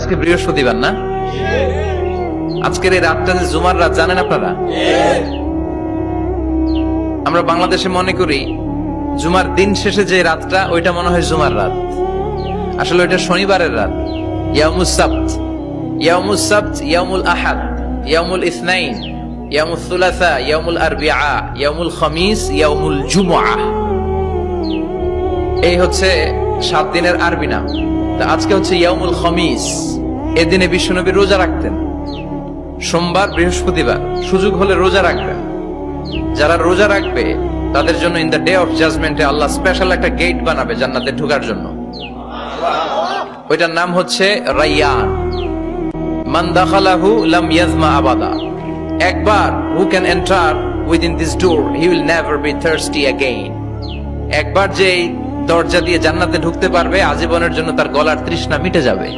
আজকে বৃহস্পতিবার না? আজকের এই রাতটা যে জুমার রাত, জানেন আপনারা? আমরা বাংলাদেশে মনে করি জুমার দিন শেষে যে রাতটা, ওইটা মনে হয় জুমার রাত। আসলে ওইটা শনিবারের রাত। ইয়াউমুস সাবত, ইয়াউমুস সাবত, ইয়াউমুল আহাদ, ইয়াউমুল ইসনাইন, ইয়াউমুল সুলাসা, ইয়াউমুল আরবিআ, ইয়াউমুল খামিস, ইয়াউমুল জুমআহ। এই হচ্ছে 7 দিনের আরবি নাম। তা আজকে হচ্ছে ইয়াউমুল খামিস। এদিনে বিশ্বনবী রোজা রাখতেন। সোমবার, বৃহস্পতিবার সুযোগ হলে রোজা রাখবেন। যারা রোজা রাখবে তাদের জন্য ইন দ্য ডে অফ জাজমেন্টে আল্লাহ স্পেশাল একটা গেট বানাবে জান্নাতে ঢোকার জন্য। ওইটার নাম হচ্ছে রাইয়ান। মান দাখালাহু লাম ইয়াজমা আবাদা। একবার who can enter within this door he will never be thirsty again. একবার যে দরজা দিয়ে জান্নাতে ঢুকতে পারবে, আজীবনের জন্য তার গলার তৃষ্ণা মিটে যাবে।